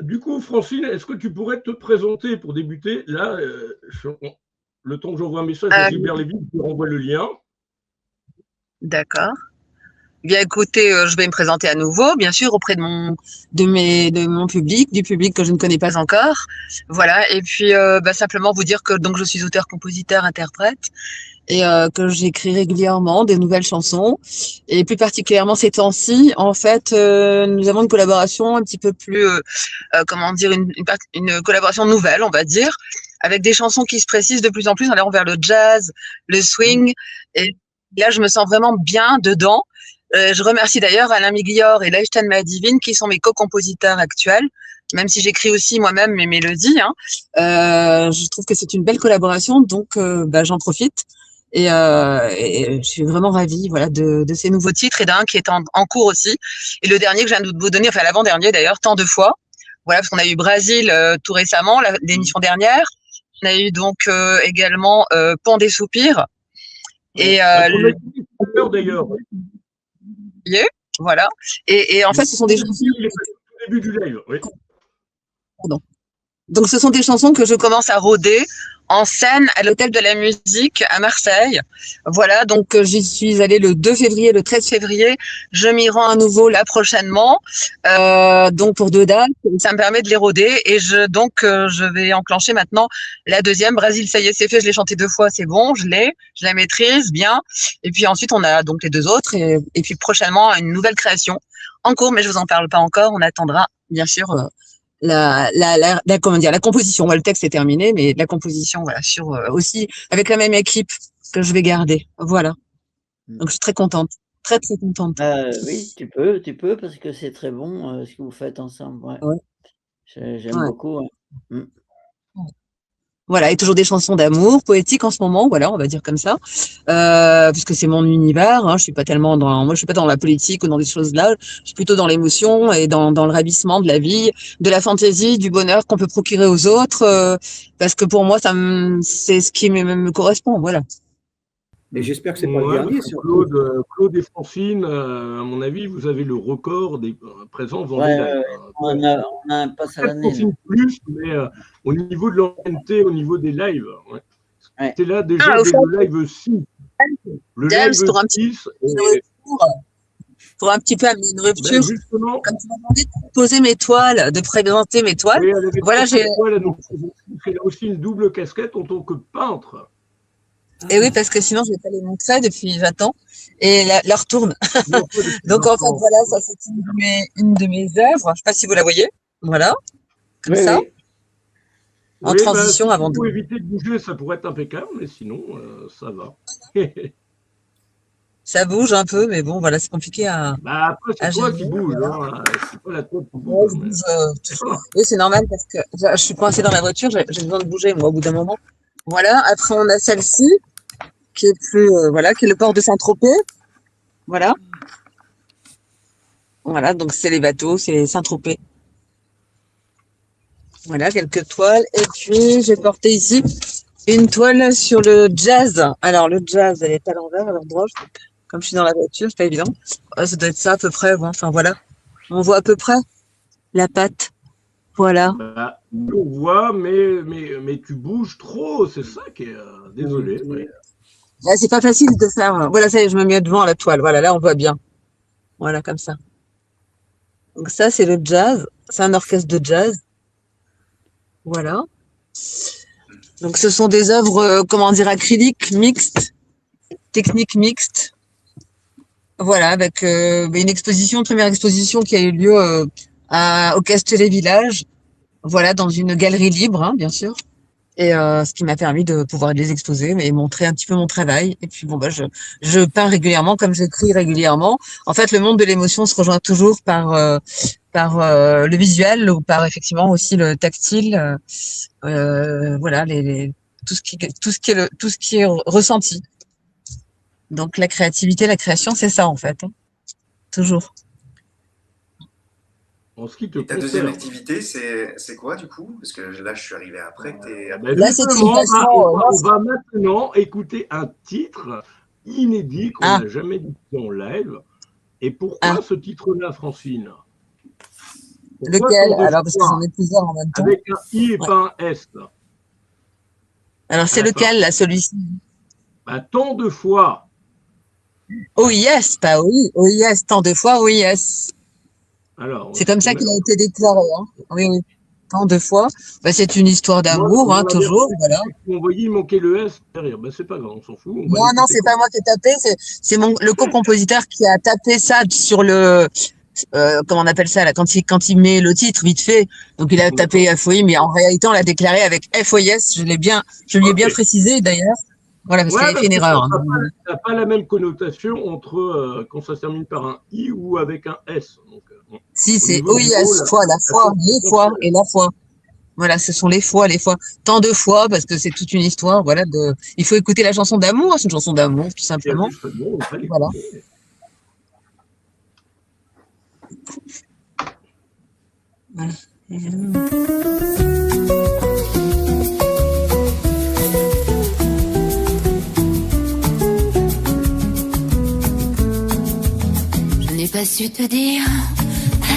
Du coup, Francine, est-ce que tu pourrais te présenter pour débuter? Là, le temps que j'envoie un message à Euh, Gilbert Lévy, je lui renvoie le lien. d'accord. Bien écoutez, je vais me présenter à nouveau, bien sûr, auprès de mon public, du public que je ne connais pas encore. Voilà. Et puis, simplement vous dire que donc je suis auteur, compositeur, interprète et que j'écris régulièrement des nouvelles chansons. Et plus particulièrement ces temps-ci, en fait, nous avons une collaboration un petit peu plus, comment dire, une collaboration nouvelle, on va dire, avec des chansons qui se précisent de plus en plus en allant vers le jazz, le swing. Et là, je me sens vraiment bien dedans. Je remercie d'ailleurs Alain Miglior et Leichten Madivine qui sont mes co-compositeurs actuels, même si j'écris aussi moi-même mes mélodies. Hein. Je trouve que c'est une belle collaboration, donc j'en profite. Et je suis vraiment ravie voilà, de ces nouveaux titres et d'un qui est en cours aussi. Et le dernier que je viens de vous donner, enfin l'avant-dernier d'ailleurs, tant de fois. Voilà, parce qu'on a eu Brésil tout récemment, l'émission dernière. On a eu donc également Pont des Soupirs. Et Qu'on a écouté tout à l'heure d'ailleurs. voilà. Et en fait, ce sont des chansons. Au début du live, oui. Pardon. Donc, ce sont des chansons que je commence à rôder en scène à l'Hôtel de la Musique à Marseille. Voilà, donc j'y suis allée le 2 février, le 13 février. Je m'y rends à nouveau là prochainement. Donc pour 2 dates, ça me permet de les rôder et je vais enclencher maintenant la deuxième. Brésil, ça y est, c'est fait. Je l'ai chanté 2 fois, c'est bon, je la maîtrise bien. Et puis ensuite, on a donc les 2 autres et puis prochainement une nouvelle création en cours, mais je vous en parle pas encore. On attendra bien sûr. Comment dire, la composition. Le texte est terminé, mais la composition, voilà, sur aussi avec la même équipe que je vais garder. Voilà. Donc je suis très contente, très très contente. Oui, tu peux, parce que c'est très bon ce que vous faites ensemble. Ouais. Ouais. J'aime beaucoup. Ouais. Voilà, et toujours des chansons d'amour, poétiques en ce moment, voilà, on va dire comme ça, puisque c'est mon univers. Hein, moi, je suis pas dans la politique ou dans des choses là. Je suis plutôt dans l'émotion et dans le ravissement de la vie, de la fantaisie, du bonheur qu'on peut procurer aux autres, parce que pour moi, c'est ce qui me correspond, voilà. Et j'espère que c'est pas le dernier. Claude et Francine, à mon avis, vous avez le record des présences dans des lives. On a un pass à l'année. Francine plus, mais au niveau de l'ancienneté, au niveau des lives, c'était là déjà le live 6. Le live 6. Pour un petit peu amener une rupture, comme tu m'as demandé de poser mes toiles, de présenter mes toiles. Oui, voilà, j'ai aussi une double casquette en tant que peintre. Et oui, parce que sinon, je ne vais pas les montrer depuis 20 ans. Et leur tourne. Donc, en fait, voilà, ça, c'est une de mes œuvres. Je ne sais pas si vous la voyez. Voilà. Comme ça. Oui. En transition avant de. Pour éviter de bouger, ça pourrait être impeccable, mais sinon, ça va. Ça bouge un peu, mais bon, voilà, c'est compliqué à. Après, c'est toi qui bouge. Hein. C'est pas la tête qui bouge. Oui, c'est normal parce que je suis coincée dans la voiture. J'ai besoin de bouger, moi, au bout d'un moment. Voilà. Après, on a celle-ci, qui est plus, qui est le port de Saint-Tropez. Voilà. Voilà, donc c'est les bateaux, c'est Saint-Tropez. Voilà, quelques toiles. Et puis, j'ai porté ici une toile sur le jazz. Alors, le jazz, elle est à l'envers, à l'endroit. Comme je suis dans la voiture, c'est pas évident. Ça doit être ça à peu près. Bon, enfin, voilà. On voit à peu près la patte. Voilà. On voit, mais tu bouges trop. C'est ça qui est... désolé. Mais... Là, c'est pas facile de faire. Voilà, ça y est, je me mets devant la toile. Voilà, là, on voit bien. Voilà, comme ça. Donc ça, c'est le jazz. C'est un orchestre de jazz. Voilà. Donc ce sont des œuvres, acryliques mixtes, techniques mixtes. Voilà, avec une première exposition qui a eu lieu au Castellet Village. Voilà, dans une galerie libre, hein, bien sûr. Et ce qui m'a permis de pouvoir les exposer et montrer un petit peu mon travail. Et puis je peins régulièrement comme j'écris régulièrement. En fait, le monde de l'émotion se rejoint toujours par le visuel ou par effectivement aussi le tactile. Voilà, tout ce qui est ressenti. Donc la créativité, la création, c'est ça en fait, hein. Toujours. En ce qui te et ta deuxième activité, c'est quoi du coup? Parce que là, je suis arrivé après. Là, c'est on va maintenant écouter un titre inédit qu'on n'a jamais dit en live. Et pourquoi ce titre-là, Francine? Pourquoi Lequel? tant de Alors, parce que fois j'en ai plusieurs en même temps. avec un I et Ouais. pas un S là, Alors, à c'est la fin? lequel, là, celui-ci? Bah, tant de fois. Oh yes, pas oui. Oh yes, tant de fois, oui yes. Alors, C'est comme faut ça qu'il mettre- a été déclaré. Hein. Oui, oui. Tant de fois. Bah, c'est une histoire moi, d'amour, hein, dans la toujours. version Voilà. que vous envoyez, il manquait le S derrière. Bah, c'est pas grave, on s'en fout. On va Non, non, l'écouter c'est pas comme moi qui ai tapé. C'est le co-compositeur qui a tapé ça sur le. Comment on appelle ça là, quand il met le titre vite fait. Donc il a ça. tapé D'accord. FOI, mais en réalité on l'a déclaré avec FOIS. Je lui ai bien Ok. précisé d'ailleurs. Voilà, parce qu'il Ouais, avait fait parce une que erreur. Hein. ça n'a pas la même connotation entre quand ça se termine par un I ou avec un S. Donc, bon. Si, Au c'est niveau du mot, OIS, fois, la fois, les fois contrôle. et la fois. Voilà, ce sont les fois, les fois. Tant de fois, parce que c'est toute une histoire. Voilà, il faut écouter la chanson d'amour. C'est une chanson d'amour, tout Et simplement. justement, on va Voilà. l'écouter. Voilà. Je n'ai pas su te dire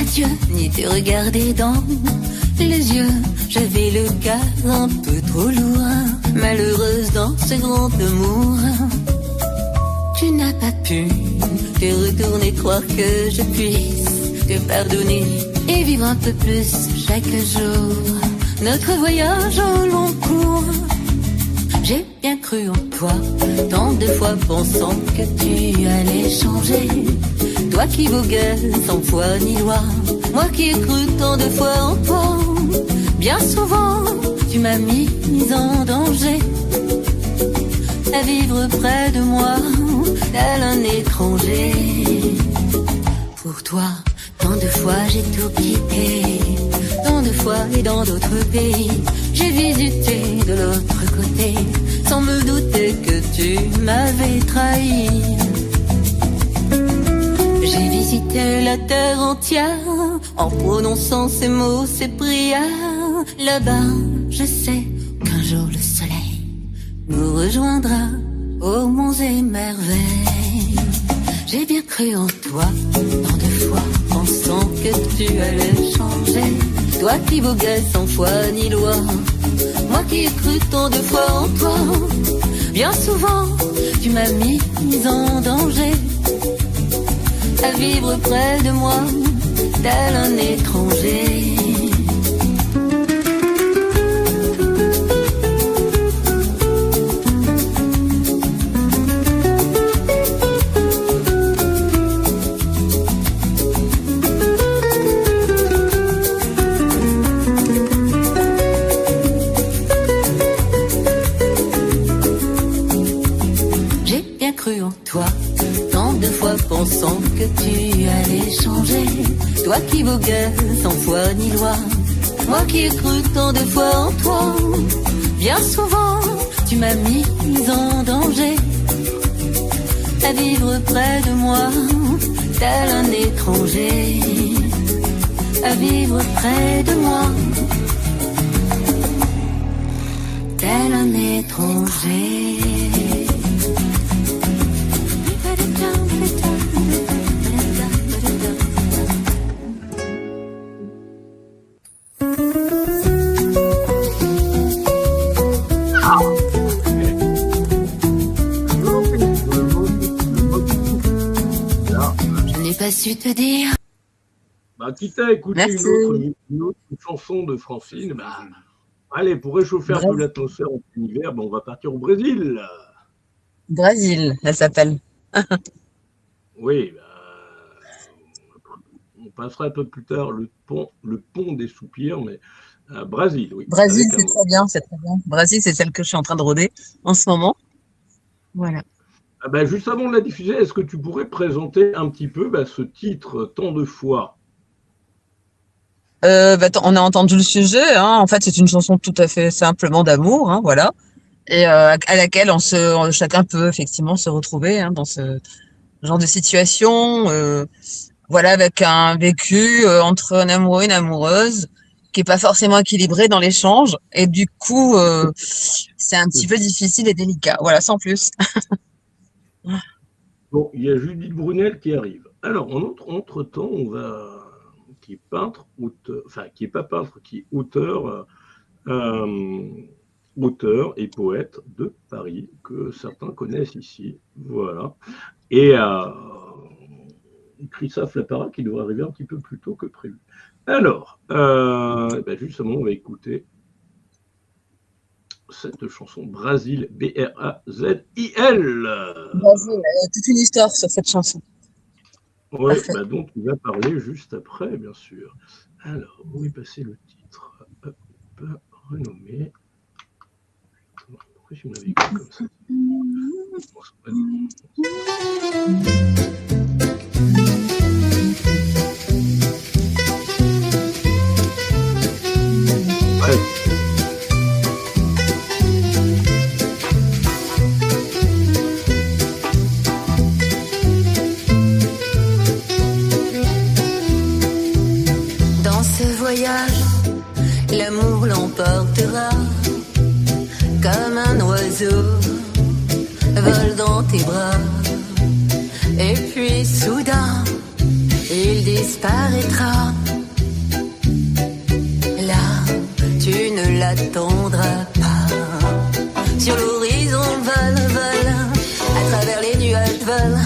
adieu, ni te regarder dans les yeux. J'avais le cœur un peu trop lourd, malheureuse dans ce grand amour. Tu n'as pas pu te retourner, croire que je puisse te pardonner et vivre un peu plus chaque jour notre voyage au long cours. J'ai bien cru en toi, tant de fois pensant que tu allais changer. Toi qui voguais sans foi ni loi, moi qui ai cru tant de fois en toi. Bien souvent, tu m'as mise en danger. À vivre près de moi, tel un étranger. Pour toi, tant de fois j'ai tout quitté. Tant de fois et dans d'autres pays, j'ai visité de l'autre côté, sans me douter que tu m'avais trahi. J'ai visité la terre entière, en prononçant ces mots, ces prières. Là-bas, je sais qu'un jour le soleil nous rejoindra aux monts et merveilles. J'ai bien cru en toi, tant de fois, pensant que tu allais changer. Toi qui voguais sans foi ni loi, moi qui ai cru tant de fois en toi. Bien souvent, tu m'as mise en danger. À vivre près de moi, tel un étranger. J'ai bien cru en toi, tant de fois pensant que tu allais changer. Toi qui voguais sans foi ni loi, moi qui ai cru tant de fois en toi. Bien souvent, tu m'as mise en danger. À vivre près de moi, tel un étranger. À vivre près de moi, tel un étranger. Je n'ai pas su te dire. Bah, quitte à écouter Merci. une autre chanson de Francine, bah, allez, pour réchauffer un peu Brésil. l'atmosphère en hiver, bah, on va partir au Brésil. Brésil, elle s'appelle. Oui, bah, on passera un peu plus tard le pont des soupirs, mais Brésil, oui. Brésil, avec c'est un- très bien, c'est très bien. Brésil, c'est celle que je suis en train de rôder en ce moment. Voilà. Ah bah, juste avant de la diffuser, est-ce que tu pourrais présenter un petit peu bah, ce titre tant de fois? On a entendu le sujet. Hein. En fait, c'est une chanson tout à fait simplement d'amour, hein, voilà, et à laquelle chacun peut effectivement se retrouver hein, dans ce genre de situation. Voilà, avec un vécu entre un amoureux et une amoureuse qui est pas forcément équilibré dans l'échange, et du coup, c'est un petit peu difficile et délicat. Voilà, sans plus. Bon, il y a Judith Brunel qui arrive. Alors, entre-temps, on va qui est peintre, auteur, enfin qui n'est pas peintre, qui est auteur, auteur et poète de Paris, que certains connaissent ici. Voilà. Et Christophe Lapara, qui devrait arriver un petit peu plus tôt que prévu. Alors, justement, on va écouter cette chanson Brazil, B-R-A-Z-I-L. Brazil, il y a toute une histoire sur cette chanson. Oui, donc il va parler juste après, bien sûr. Alors, où est passé le titre? Hop, renommé. Pourquoi je m'avais écrit comme ça? Dans ce voyage, l'amour l'emportera comme un oiseau vole dans tes bras. Et puis soudain, il disparaîtra. Là, tu ne l'attendras pas. Sur l'horizon vole, à travers les nuages vole.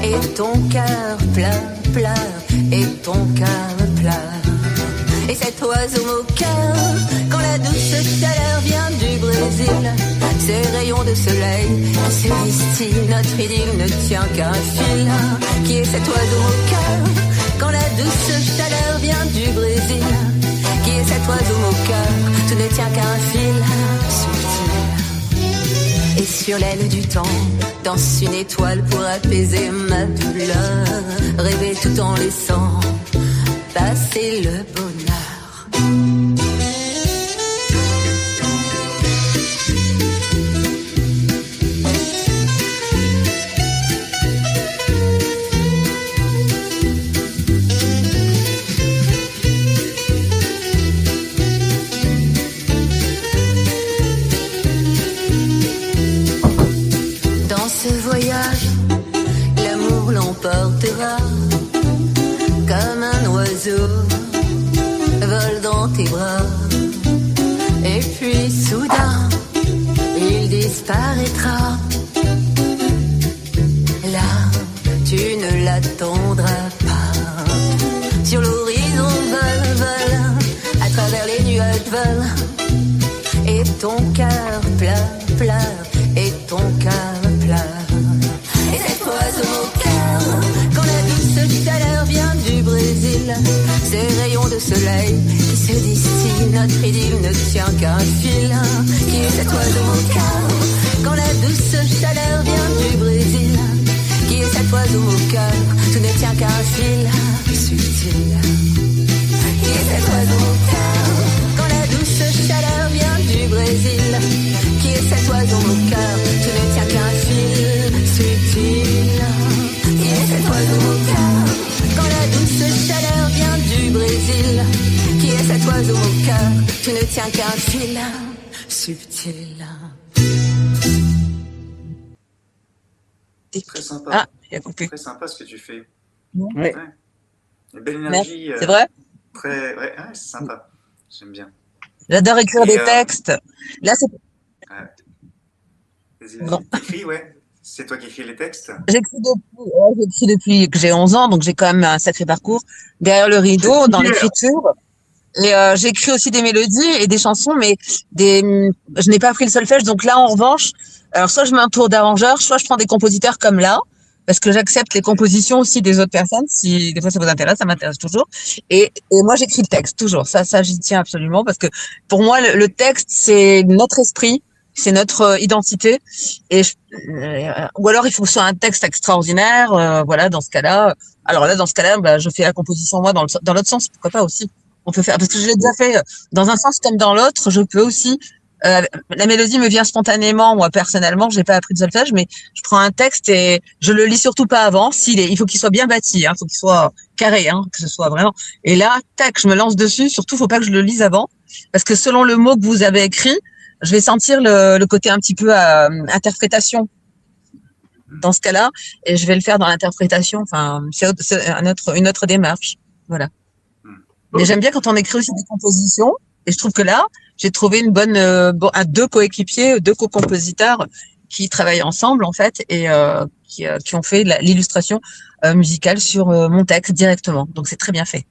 Et ton cœur pleure, et ton cœur pleure. Et cet oiseau moqueur, quand la douce chaleur vient du Brésil, ces rayons de soleil se distillent, notre idylle ne tient qu'à un fil. Qui est cet oiseau moqueur, quand la douce chaleur vient du Brésil? Qui est cet oiseau moqueur, tout ne tient qu'à un fil subtil. Et sur l'aile du temps, danse une étoile pour apaiser ma douleur. Rêver tout en laissant passer le bonheur. Dans ce voyage, l'amour l'emportera comme un oiseau vole dans tes bras. Et puis soudain, il disparaîtra. Là, tu ne l'attendras pas. Sur l'horizon vole, à travers les nuages vole. Et ton cœur pleure, et ton cœur pleure. Et cet oiseau au cœur, quand la douce chaleur vient du Brésil, ces rayons de soleil qui se distillent, notre idylle ne tient qu'à un fil. Qui est cet oiseau au cœur, quand la douce chaleur vient du Brésil? Qui est cet oiseau au cœur, tout ne tient qu'à un fil subtil. Qui est cet oiseau au cœur, quand la douce chaleur vient du Brésil? Qui est cet oiseau au cœur, tout ne tient qu'à un fil subtil. Qui est cet oiseau au cœur, quand la douce chaleur vient du Brésil? Qui est cet oiseau au cœur, tout ne tient qu'à un fil subtil. Très sympa. Ah, il a coupé. Très sympa ce que tu fais. Ouais. Une belle énergie. C'est vrai? Très, ouais, c'est sympa. J'aime bien. J'adore écrire des textes. Là, c'est... T'écris, ouais. C'est toi qui écris les textes? J'écris depuis que j'ai 11 ans, donc j'ai quand même un sacré parcours derrière le rideau, dans l'écriture. Et j'écris aussi des mélodies et des chansons, mais je n'ai pas appris le solfège. Donc là, en revanche, alors soit je m'entoure d'arrangeurs, soit je prends des compositeurs comme là, parce que j'accepte les compositions aussi des autres personnes. Si des fois ça vous intéresse, ça m'intéresse toujours. Et moi, j'écris le texte toujours. Ça, j'y tiens absolument, parce que pour moi, le texte, c'est notre esprit. C'est notre identité, ou alors il faut que ce soit un texte extraordinaire, voilà, dans ce cas-là. Alors là, dans ce cas-là, je fais la composition moi dans l'autre sens, pourquoi pas aussi. On peut faire, parce que je l'ai déjà fait dans un sens comme dans l'autre. Je peux aussi. La mélodie me vient spontanément, moi personnellement, j'ai pas appris de solfège, mais je prends un texte et je le lis surtout pas avant. Il faut qu'il soit bien bâti, il faut qu'il soit carré, que ce soit vraiment. Et là, tac, je me lance dessus. Surtout, faut pas que je le lise avant, parce que selon le mot que vous avez écrit, je vais sentir le côté un petit peu interprétation dans ce cas-là, et je vais le faire dans l'interprétation. Enfin, c'est une autre démarche. Voilà. Mais j'aime bien quand on écrit aussi des compositions. Et je trouve que là, j'ai trouvé une bonne, deux coéquipiers, deux co-compositeurs qui travaillent ensemble en fait et qui ont fait l'illustration musicale sur mon texte directement. Donc c'est très bien fait.